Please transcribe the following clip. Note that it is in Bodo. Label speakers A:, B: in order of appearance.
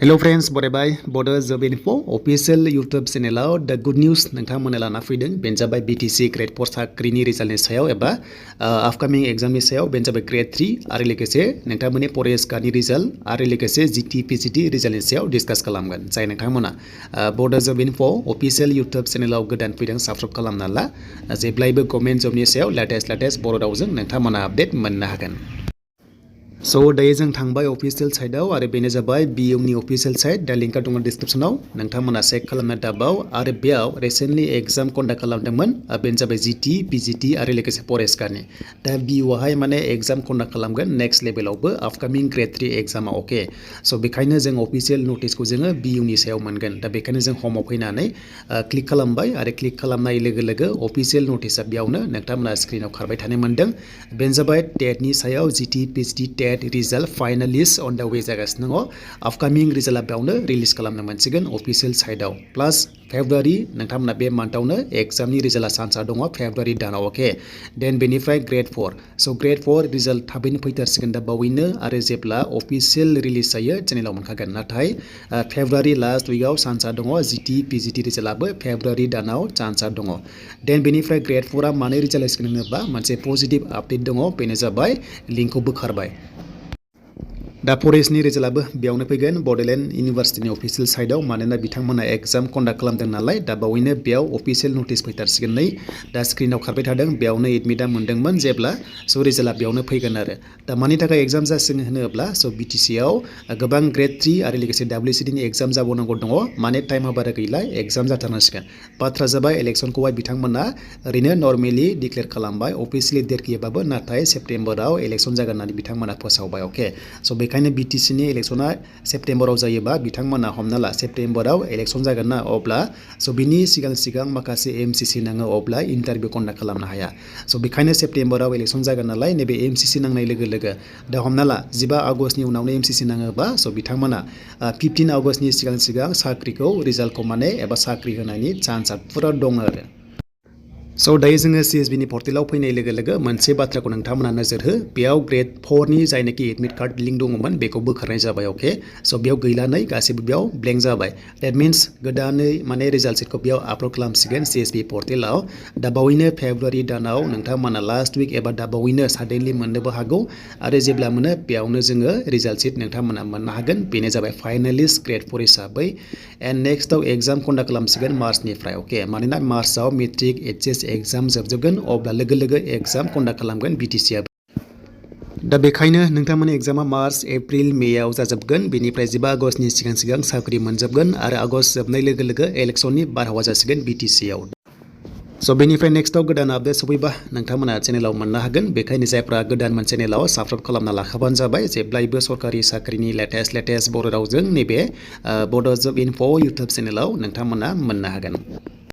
A: Hello friends, बरायबाय Bodo Job Info official YouTube channel the good news नोंथांमोना लाना फैदों बेनो जाबाय BTC grade 4 साख्रिनि रिजाल्टनि सायाव एबा अपकमिं एग्जामनि सायाव बेनो जाबाय grade 3 आरो लोगोसे नोंथांमोननि फरेस्ट गार्डनि रिजाल्ट आरो लोगोसे GT PGT रिजाल्टनि सायाव डिसकास खालामगोन जाय नोंथांमोना Bodo Job Info official YouTube चेनेलाव गोदान फैदों साबस्क्राइब खालामना ला जेब्लायबो गभर्नमेन्ट जबनि सायाव लेटेस्ट बर' रावजों नोंथांमोना आपडेट मोननो हागोन। सो दायो जों थांबाय अफिशियेल साइटआव आरो बेनो जाबाय BUनि अफिशियेल साइट दा लिंकआ दङ डिसक्रिप्शनाव नोंथांमोना चेक खालामनो दाबाव आरो बेयाव रिसेन्टलि एग्जाम कन्डाक्ट खालामदोंमोन बेनो जाबाय GT PGT आरो लोगोसे फरेस्ट गार्डनि दा BUआहाय माने एग्जाम कन्डाक्ट खालामगोन नेक्स्ट लेभेलावबो अपकमिं ग्रेड 3 एग्जामा अके सो बेखायनो जों अफिशियेल नटिसखौ जोङो BUनि सायाव मोनगोन दा बेखायनो जों हमाव फैनानै क्लिक खालामबाय आरो क्लिक खालामनाय लोगो लोगो अफिशियेल नटिसआ बेयावनो नोंथांमोना स्क्रिनाव खारबाय थानो मोनदों बेनो जाबाय टेटनि सायाव GT PGT result finalist on the way जागासिनो दङ अपकमिं रिजाल्टआ बेयावनो रिलिज खालामनो मोनसिगोन अफिशियेल साइटआव प्लास फेब्रुवारि नोंथांमोना बे मान्थआवनो एग्जामनि रिजाल्टआ चान्सआ दङ फेब्रुवारि दानाव अके देन बेनिफ्राय ग्रेड 4 सो ग्रेड 4 रिजाल्ट थाबैनो फैथारसिगोन दा बावैनो आरो जेब्ला अफिशियेल रिलिज जायो चेनेलाव मोनखागोन नाथाय फेब्रुवारि लास्ट उइकआव चान्सआ दङ GT PGT रिजाल्टआबो फेब्रुवारि दानाव चान्सआ दङ देन बेनिफ्राय ग्रेड 4आ मानो रिजाल्ट होसिगोन होनोबा मोनसे पजिटिभ आपडेट दङ बेनो जाबाय लिंकखौ बोखारबाय दा फरेस्टनि रिजाल्टआबो बेयावनो फैगोन बड'लेण्ड इउनिभार्सिटिनि अफिशियेल साइटआव मानोना बिथांमोना एग्जाम कन्डाक्ट खालामदों नालाय दा बावैनो बेयाव अफिशियेल नटिस फैथारसिगोन नै दा स्क्रिनाव खारबाय थादों बेयावनो एडमिटआ मोनदोंमोन जेब्ला स' रिजाल्टआ बेयावनो फैगोन आरो दा मानि थाखाय एग्जाम जासिगोन होनोब्ला स' BTCआव गोबां ग्रेड 3 आरो लोगोसे WCDनि एग्जाम जाबावनांगौ दङ माने टाइमा बारा गैला एग्जाम जाथारनांसिगोन बाथ्रा जाबाय इलेक्सनखौहाय बिथांमोना ओरैनो नर्मेलि डिक्लेयार खालामबाय अफिशियेलि डेट गैयाबाबो नाथाय सेप्तेम्बराव इलेक्सन जागोन होननानै बिथांमोना फोसावबाय अके स' बेखायनो BTCनि इलेक्सना सेप्तेम्बराव जायोबा बिथांमोना हमना ला सेप्तेम्बराव इलेक्सन जागोन ना अब्ला स' बिनि सिगां माखासे MCC नाङो अब्ला इन्टारभिउ कन्डाक्ट खालामनो हाया स' बेखायनो सेप्तेम्बराव इलेक्सन जागोन नालाय नैबे MCC नांनाय लोगो लोगो दा हमना ला 15 आगस्टनि उनावनो MCC नाङोबा स' बिथांमोना 15 आगस्टनि सिगां रिजाल्टखौ माने एबा साख्रि होनायनि चान्सआ फुरा दङ आरो स' दायो जोङो CSBनि पर्टेलाव फैनाय लोगो लोगो मोनसे बाथ्राखौ नोंथांमोना नोजोर हो बेयाव ग्रेड 4नि जायनाखि एडमिट कार्ड लिंक दङमोन बेखौ बोखारनाय जाबाय अके स' बेयाव गैलानै गासैबो बेयाव ब्लेंक जाबाय देट मिन्स गोदानै माने रिजाल्ट सिटखौ बेयाव आपल'ड खालामसिगोन CSB पर्टेलाव दा बावैनो फेब्रुवारि दानाव नोंथांमोना लास्ट उइक एबा दा बावैनो साडेनलि मोननोबो हागौ आरो जेब्ला मोनो बेयावनो जोङो रिजाल्ट सिट नोंथांमोना मोननो हागोन बेनो जाबाय फाइनालिस्ट ग्रेड 4 हिसाबै एन्ड नेक्स्टआव एग्जाम कन्डाक्ट खालामसिगोन मार्चनिफ्राय अके मानोना मार्चआव मेट्रिक HS एग्जाम जोबजोबगोन अब्ला लोगो लोगो एग्जाम कन्डाक्ट खालामगोन BTCआ दा बेखायनो नोंथांमोननि एग्जामा मार्च एप्रिल मेआव जाजोबगोन बेनिफ्राय 15 आगस्टनि सिगां साख्रि मोनजोबगोन आरो आगस्ट जोबनाय लोगो लोगो इलेक्सननि बारहावा जासिगोन BTCआव स' बेनिफ्राय नेक्स्टआव गोदान आपडेट सफैबा नोंथांमोना चेनेलाव मोननो हागोन बेखायनो जायफ्रा गोदान चेनेलाव साबस्क्राइब खालामना लाखाबानो जाबाय जेब्लायबो सरकारि साख्रिनि लेटेस्ट बर' रावजों नैबे Bodo Job Info YouTube चेनेलाव नोंथांमोना मोननो हागोन।